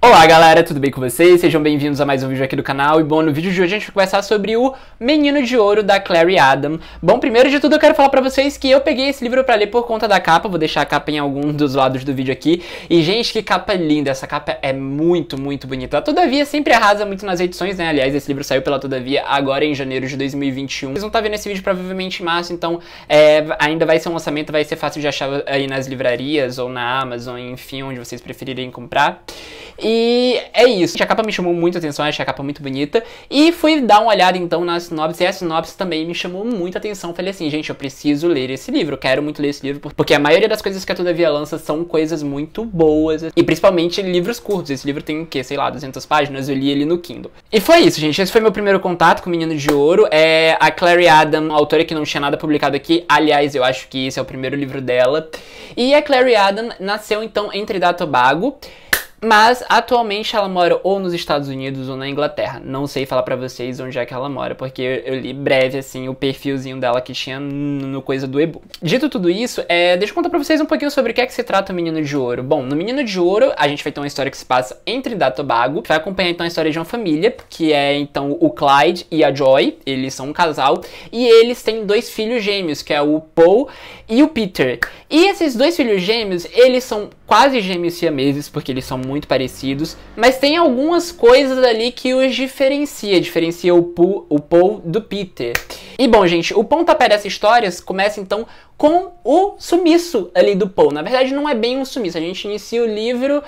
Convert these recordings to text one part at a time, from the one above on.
Olá galera, tudo bem com vocês? Sejam bem-vindos a mais um vídeo aqui do canal. E bom, no vídeo de hoje a gente vai conversar sobre o Menino de Ouro, da Clary Adam. Bom, primeiro de tudo eu quero falar pra vocês que eu peguei esse livro pra ler por conta da capa. Vou deixar a capa em algum dos lados do vídeo aqui. E gente, que capa linda, essa capa é muito bonita. A Todavia sempre arrasa muito nas edições, né? Aliás, esse livro saiu pela Todavia agora em janeiro de 2021. Vocês vão estar vendo esse vídeo provavelmente em março, então ainda vai ser um lançamento, vai ser fácil de achar aí nas livrarias ou na Amazon, enfim, onde vocês preferirem comprar. E é isso. A capa me chamou muito a atenção, achei a capa muito bonita. E fui dar uma olhada então na sinopse, e a sinopse também me chamou muita atenção. Falei assim, gente, eu preciso ler esse livro, quero muito ler esse livro, porque a maioria das coisas que a Todavia lança são coisas muito boas. E principalmente livros curtos. Esse livro tem o quê? Sei lá, 200 páginas, eu li ele no Kindle. E foi isso, gente. Esse foi meu primeiro contato com o Menino de Ouro. A Clary Adam, uma autora que não tinha nada publicado aqui. Aliás, eu acho que esse é o primeiro livro dela. E a Clary Adam nasceu então em Trinidad e Tobago. Mas, atualmente, ela mora ou nos Estados Unidos ou na Inglaterra. Não sei falar pra vocês onde é que ela mora, porque eu li breve, assim, o perfilzinho dela que tinha no coisa do e-book. Dito tudo isso, deixa eu contar pra vocês um pouquinho sobre o que é que se trata o Menino de Ouro. Bom, no Menino de Ouro, a gente vai ter uma história que se passa em Trinidad e Tobago. Vai acompanhar, então, a história de uma família, que é, então, o Clyde e a Joy. Eles são um casal. E eles têm dois filhos gêmeos, que é o Paul e o Peter. E esses dois filhos gêmeos, eles são quase gêmeos siameses, porque eles são muito parecidos, mas tem algumas coisas ali que os diferencia o Paul do Peter. E bom, gente, o pontapé dessa história começa então com o sumiço ali do Paul. Na verdade não é bem um sumiço, a gente inicia o livro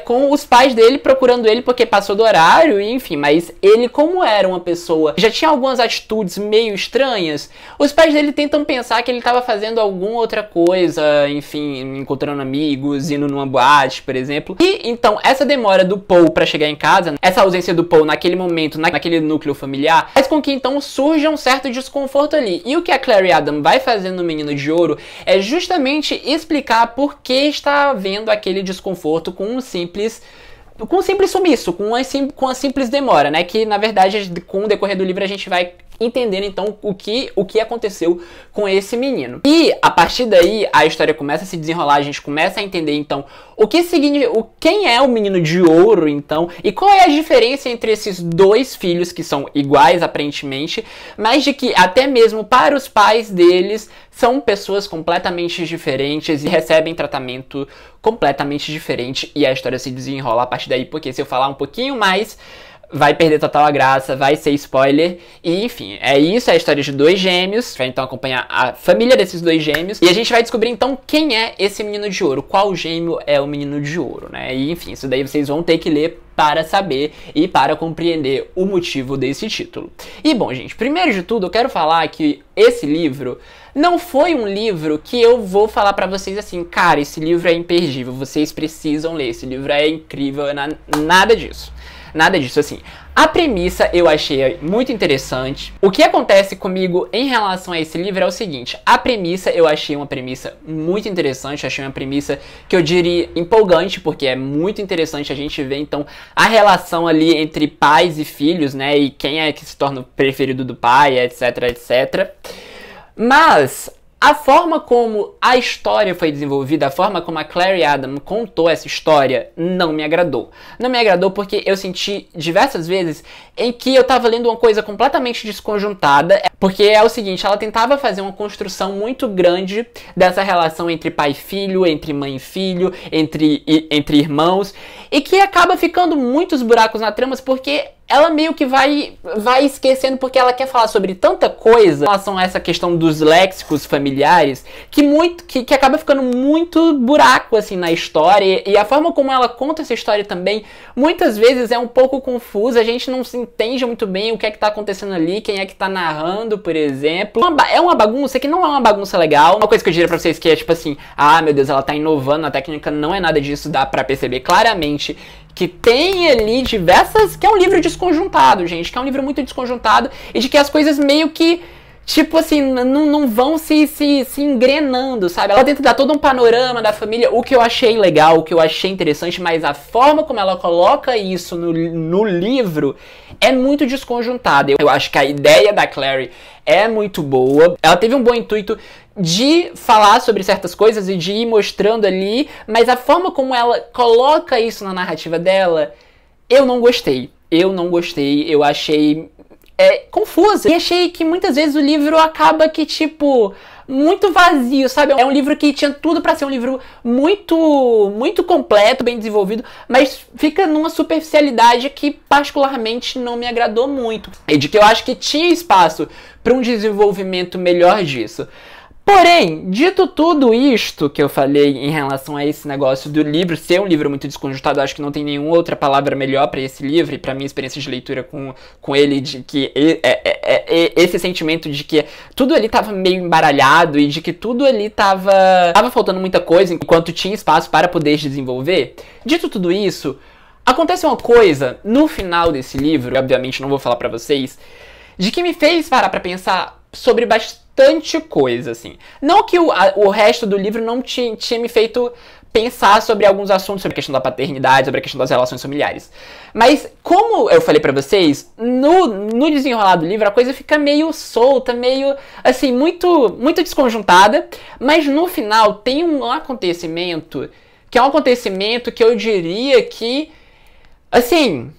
com os pais dele procurando ele porque passou do horário, enfim, mas ele, como era uma pessoa que já tinha algumas atitudes meio estranhas, os pais dele tentam pensar que ele estava fazendo alguma outra coisa, enfim, encontrando amigos, indo numa boate, por exemplo. E então essa demora do Paul para chegar em casa, essa ausência do Paul naquele momento, naquele núcleo familiar, faz com que então surja um certo desconforto ali. E o que a Clary Adam vai fazer no Menino de Ouro é justamente explicar por que está havendo aquele desconforto com um simples sumiço, com uma simples demora, né? Que na verdade, com o decorrer do livro, a gente vai entendendo então o que aconteceu com esse menino. E a partir daí a história começa a se desenrolar, a gente começa a entender então o que significa, quem é o Menino de Ouro então, e qual é a diferença entre esses dois filhos que são iguais aparentemente, mas de que até mesmo para os pais deles são pessoas completamente diferentes e recebem tratamento completamente diferente, e a história se desenrola a partir daí, porque se eu falar um pouquinho mais vai perder total a graça, vai ser spoiler. E enfim, é isso, é a história de dois gêmeos. Vai então acompanhar a família desses dois gêmeos. E a gente vai descobrir então quem é esse Menino de Ouro, qual gêmeo é o Menino de Ouro, né? E enfim, isso daí vocês vão ter que ler para saber e para compreender o motivo desse título. E bom, gente, primeiro de tudo eu quero falar que esse livro não foi um livro que eu vou falar pra vocês assim, cara, esse livro é imperdível, vocês precisam ler, esse livro é incrível, nada disso. Nada disso, assim. A premissa eu achei muito interessante. O que acontece comigo em relação a esse livro é o seguinte. A premissa eu achei uma premissa muito interessante. Achei uma premissa que eu diria empolgante, porque é muito interessante a gente ver, então, a relação ali entre pais e filhos, né? E quem é que se torna o preferido do pai, etc. Mas a forma como a história foi desenvolvida, a forma como a Clary Adam contou essa história, não me agradou. Não me agradou porque eu senti diversas vezes em que eu tava lendo uma coisa completamente desconjuntada, porque é o seguinte, ela tentava fazer uma construção muito grande dessa relação entre pai e filho, entre mãe e filho, entre irmãos, e que acaba ficando muitos buracos na trama, porque ela meio que vai esquecendo, porque ela quer falar sobre tanta coisa em relação a essa questão dos léxicos familiares, que acaba ficando muito buraco assim na história, e a forma como ela conta essa história também, muitas vezes é um pouco confusa, a gente não se entende muito bem o que é que tá acontecendo ali, quem é que tá narrando, por exemplo. É uma bagunça que não é uma bagunça legal. Uma coisa que eu diria pra vocês que é tipo assim, ah, meu Deus, ela tá inovando na técnica, não é nada disso, dá pra perceber claramente que tem ali diversas... que é um livro desconjuntado, gente, que é um livro muito desconjuntado, e de que as coisas meio que, tipo assim, não vão se engrenando, sabe? Ela tenta dar todo um panorama da família, o que eu achei legal, o que eu achei interessante, mas a forma como ela coloca isso no livro é muito desconjuntada. Eu acho que a ideia da Clary é muito boa. Ela teve um bom intuito de falar sobre certas coisas e de ir mostrando ali, mas a forma como ela coloca isso na narrativa dela, eu não gostei. Eu achei confusa. E achei que muitas vezes o livro acaba que, tipo, muito vazio, sabe? É um livro que tinha tudo pra ser um livro muito completo, bem desenvolvido, mas fica numa superficialidade que particularmente não me agradou muito. E de que eu acho que tinha espaço para um desenvolvimento melhor disso. Porém, dito tudo isto que eu falei em relação a esse negócio do livro ser um livro muito desconjuntado, eu acho que não tem nenhuma outra palavra melhor pra esse livro e pra minha experiência de leitura com ele, de que esse sentimento de que tudo ali tava meio embaralhado e de que tudo ali tava faltando muita coisa enquanto tinha espaço para poder desenvolver. Dito tudo isso, acontece uma coisa no final desse livro, obviamente não vou falar pra vocês, de que me fez parar pra pensar sobre bastante coisa, assim. Não que o resto do livro não tinha me feito pensar sobre alguns assuntos, sobre a questão da paternidade, sobre a questão das relações familiares. Mas, como eu falei pra vocês, no desenrolar do livro a coisa fica meio solta, meio, assim, muito desconjuntada, mas no final tem um acontecimento, que é um acontecimento que eu diria que, assim,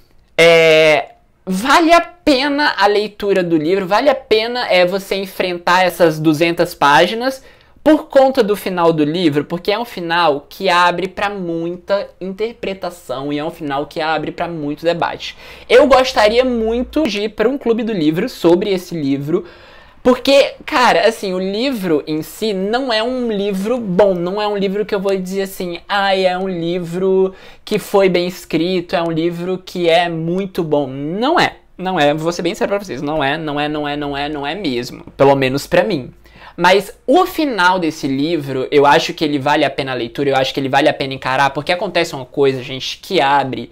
vale a pena a leitura do livro, vale a pena você enfrentar essas 200 páginas por conta do final do livro, porque é um final que abre para muita interpretação e é um final que abre para muito debate. Eu gostaria muito de ir para um clube do livro sobre esse livro, porque, cara, assim, o livro em si não é um livro bom, não é um livro que eu vou dizer assim, é um livro que foi bem escrito, é um livro que é muito bom. Não é, vou ser bem sério pra vocês, não é mesmo, pelo menos pra mim. Mas o final desse livro, eu acho que ele vale a pena a leitura, eu acho que ele vale a pena encarar, porque acontece uma coisa, gente, que abre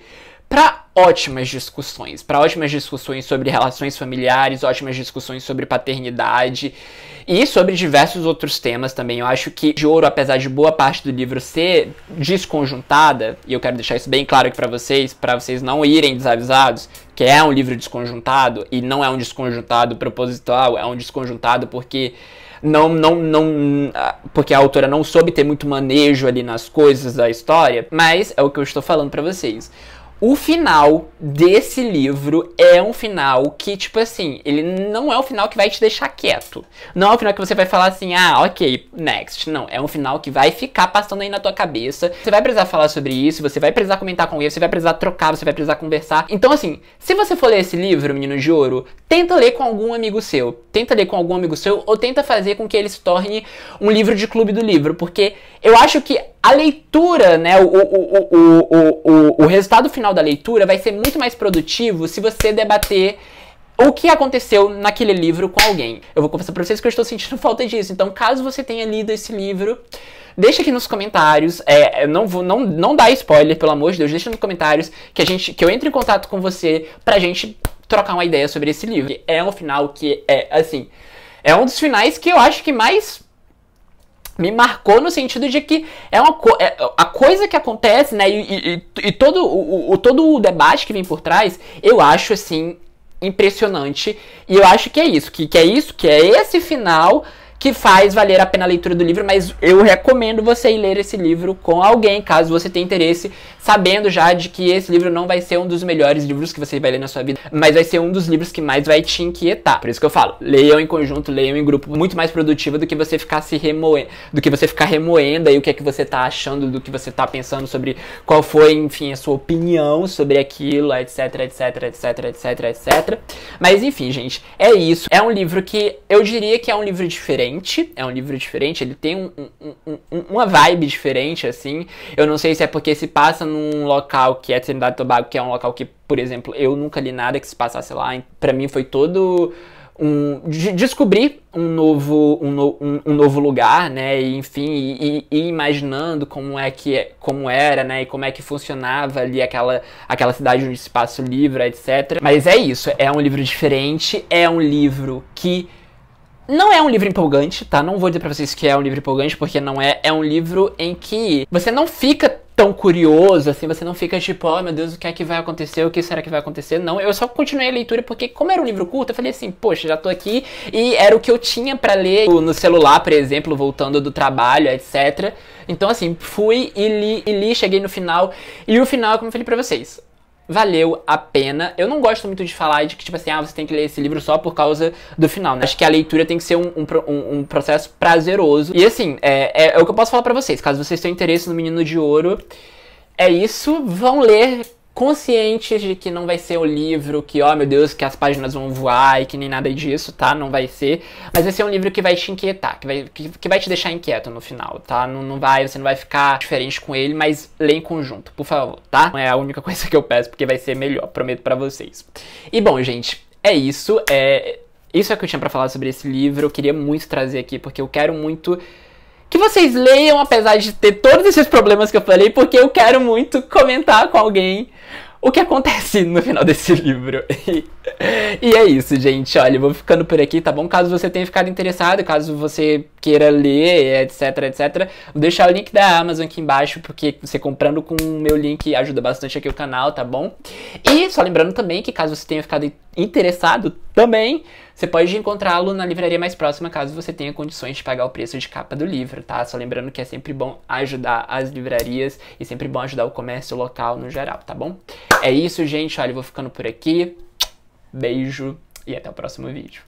para ótimas discussões sobre relações familiares, ótimas discussões sobre paternidade e sobre diversos outros temas também. Eu acho que De Ouro, apesar de boa parte do livro ser desconjuntada, e eu quero deixar isso bem claro aqui para vocês não irem desavisados, que é um livro desconjuntado e não é um desconjuntado proposital, é um desconjuntado porque porque a autora não soube ter muito manejo ali nas coisas da história, mas é o que eu estou falando pra vocês. O final desse livro é um final que, tipo assim, ele não é um final que vai te deixar quieto. Não é um final que você vai falar assim, ok, next. Não, é um final que vai ficar passando aí na tua cabeça. Você vai precisar falar sobre isso, você vai precisar comentar com ele, você vai precisar trocar, você vai precisar conversar. Então, assim, se você for ler esse livro, Menino de Ouro, tenta ler com algum amigo seu. Tenta ler com algum amigo seu ou tenta fazer com que ele se torne um livro de clube do livro. Porque eu acho que a leitura, né, o resultado final da leitura vai ser muito mais produtivo se você debater o que aconteceu naquele livro com alguém. Eu vou confessar pra vocês que eu estou sentindo falta disso. Então, caso você tenha lido esse livro, deixa aqui nos comentários. Não dá spoiler, pelo amor de Deus. Deixa nos comentários que eu entre em contato com você pra gente trocar uma ideia sobre esse livro. É um final que assim, é um dos finais que eu acho que mais me marcou no sentido de que a coisa que acontece, né, e todo o debate que vem por trás, eu acho, assim, impressionante. E eu acho que é isso, que é esse final que faz valer a pena a leitura do livro, mas eu recomendo você ir ler esse livro com alguém, caso você tenha interesse, sabendo já de que esse livro não vai ser um dos melhores livros que você vai ler na sua vida, mas vai ser um dos livros que mais vai te inquietar. Por isso que eu falo, leiam em conjunto, leiam em grupo, muito mais produtivo do que você ficar remoendo aí o que é que você tá achando, do que você tá pensando sobre qual foi, enfim, a sua opinião sobre aquilo, etc, etc, etc, etc, etc. Mas enfim, gente, é isso. É um livro que eu diria que é um livro diferente. É um livro diferente, ele tem uma vibe diferente, assim. Eu não sei se é porque se passa num local que é Trinidad e Tobago, que é um local que, por exemplo, eu nunca li nada que se passasse lá. Pra mim foi todo descobrir um novo lugar, né, e, enfim, e imaginando como era, né, e como é que funcionava ali aquela cidade onde se passa o livro, etc. Mas é isso, é um livro diferente, é um livro que não é um livro empolgante, tá? Não vou dizer pra vocês que é um livro empolgante, porque não é. É um livro em que você não fica tão curioso, assim, você não fica tipo, oh meu Deus, o que é que vai acontecer, o que será que vai acontecer? Não, eu só continuei a leitura porque, como era um livro curto, eu falei assim, poxa, já tô aqui, e era o que eu tinha pra ler no celular, por exemplo, voltando do trabalho, etc. Então, assim, fui e li, cheguei no final, e o final, como eu falei pra vocês, valeu a pena. Eu não gosto muito de falar de que, tipo assim, você tem que ler esse livro só por causa do final, né? Acho que a leitura tem que ser um processo prazeroso. E assim, é o que eu posso falar pra vocês. Caso vocês tenham interesse no Menino de Ouro, é isso. Vão ler conscientes de que não vai ser o livro que, oh meu Deus, que as páginas vão voar e que nem nada disso, tá? Não vai ser. Mas vai ser um livro que vai te inquietar, que vai te deixar inquieto no final, tá? Você não vai ficar diferente com ele, mas lê em conjunto, por favor, tá? Não é a única coisa que eu peço, porque vai ser melhor, prometo pra vocês. E bom, gente, é isso. Isso é o que eu tinha pra falar sobre esse livro. Eu queria muito trazer aqui, porque eu quero muito que vocês leiam, apesar de ter todos esses problemas que eu falei, porque eu quero muito comentar com alguém o que acontece no final desse livro. E é isso, gente. Olha, eu vou ficando por aqui, tá bom? Caso você tenha ficado interessado, caso você queira ler, etc, etc, vou deixar o link da Amazon aqui embaixo, porque você comprando com o meu link ajuda bastante aqui o canal, tá bom? E só lembrando também que caso você tenha ficado interessado também, você pode encontrá-lo na livraria mais próxima, caso você tenha condições de pagar o preço de capa do livro, tá? Só lembrando que é sempre bom ajudar as livrarias e sempre bom ajudar o comércio local no geral, tá bom? É isso, gente. Olha, eu vou ficando por aqui. Beijo e até o próximo vídeo.